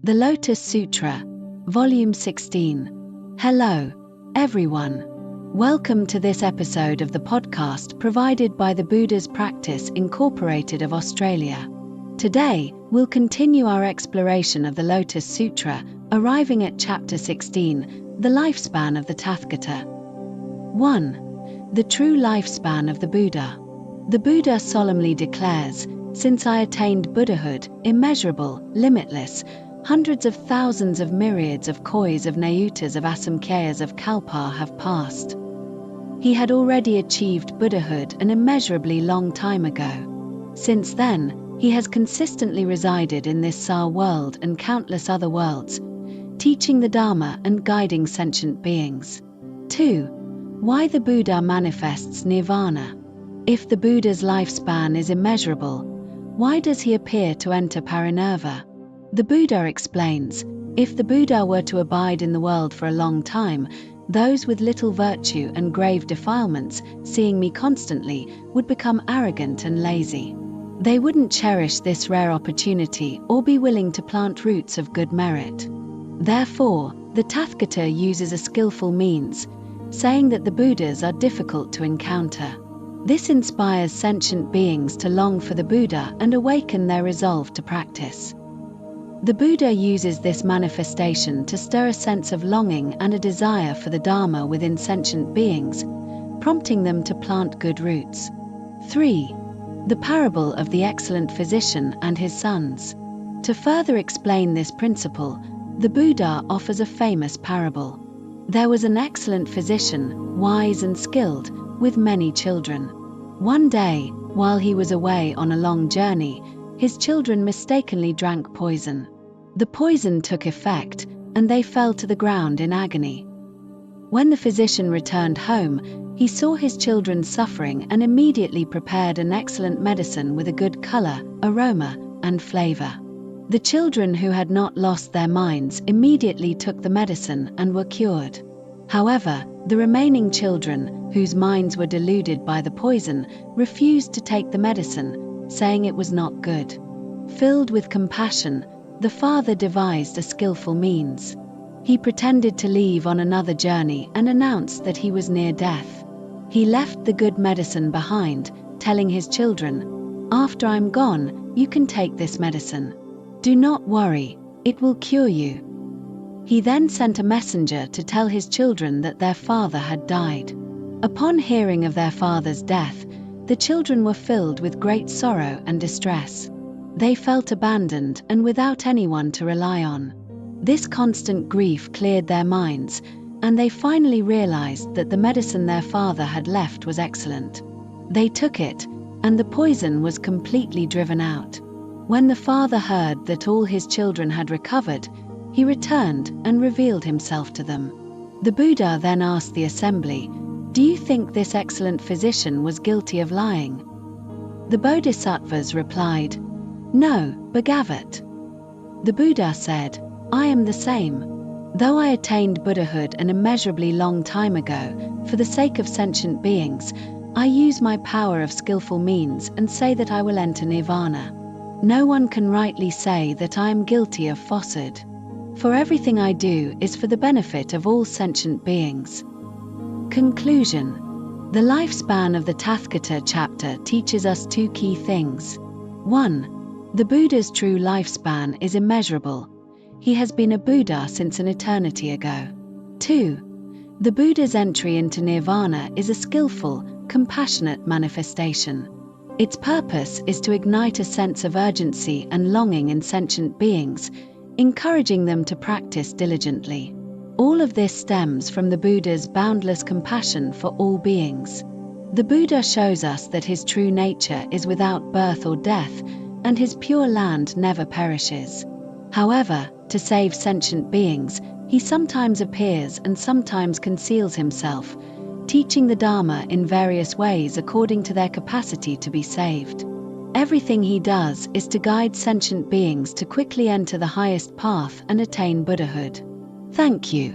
The Lotus Sutra, Volume 16. Hello, everyone. Welcome to this episode of the podcast provided by the Buddha's Practice Incorporated of Australia. Today, we'll continue our exploration of the Lotus Sutra, arriving at Chapter 16, the lifespan of the Tathagata. 1. The true lifespan of the Buddha. The Buddha solemnly declares, "Since I attained Buddhahood, immeasurable, limitless, hundreds of thousands of myriads of kois of nayutas of asamkhya's of kalpa have passed." He had already achieved Buddhahood an immeasurably long time ago. Since then, he has consistently resided in this Sa world and countless other worlds, teaching the Dharma and guiding sentient beings. 2. Why the Buddha manifests Nirvana. If the Buddha's lifespan is immeasurable, why does he appear to enter parinirvana? The Buddha explains, if the Buddha were to abide in the world for a long time, those with little virtue and grave defilements, seeing me constantly, would become arrogant and lazy. They wouldn't cherish this rare opportunity or be willing to plant roots of good merit. Therefore, the Tathagata uses a skillful means, saying that the Buddhas are difficult to encounter. This inspires sentient beings to long for the Buddha and awaken their resolve to practice. The Buddha uses this manifestation to stir a sense of longing and a desire for the Dharma within sentient beings, prompting them to plant good roots. 3. The parable of the excellent physician and his sons. To further explain this principle, the Buddha offers a famous parable. There was an excellent physician, wise and skilled, with many children. One day, while he was away on a long journey, his children mistakenly drank poison. The poison took effect, and they fell to the ground in agony. When the physician returned home, he saw his children suffering and immediately prepared an excellent medicine with a good color, aroma, and flavor. The children who had not lost their minds immediately took the medicine and were cured. However, the remaining children, whose minds were deluded by the poison, refused to take the medicine, saying it was not good. Filled with compassion, the father devised a skillful means. He pretended to leave on another journey and announced that he was near death. He left the good medicine behind, telling his children, "After I'm gone, you can take this medicine. Do not worry, it will cure you." He then sent a messenger to tell his children that their father had died. Upon hearing of their father's death, the children were filled with great sorrow and distress. They felt abandoned and without anyone to rely on. This constant grief cleared their minds, and they finally realized that the medicine their father had left was excellent. They took it, and the poison was completely driven out. When the father heard that all his children had recovered, he returned and revealed himself to them. The Buddha then asked the assembly, "Do you think this excellent physician was guilty of lying?" The Bodhisattvas replied, "No, Bhagavat." The Buddha said, "I am the same. Though I attained Buddhahood an immeasurably long time ago, for the sake of sentient beings, I use my power of skillful means and say that I will enter Nirvana. No one can rightly say that I am guilty of falsehood. For everything I do is for the benefit of all sentient beings." Conclusion. The lifespan of the Tathagata chapter teaches us two key things. 1. The Buddha's true lifespan is immeasurable. He has been a Buddha since an eternity ago. 2. The Buddha's entry into Nirvana is a skillful, compassionate manifestation. Its purpose is to ignite a sense of urgency and longing in sentient beings, encouraging them to practice diligently. All of this stems from the Buddha's boundless compassion for all beings. The Buddha shows us that his true nature is without birth or death, and his pure land never perishes. However, to save sentient beings, he sometimes appears and sometimes conceals himself, teaching the Dharma in various ways according to their capacity to be saved. Everything he does is to guide sentient beings to quickly enter the highest path and attain Buddhahood. Thank you.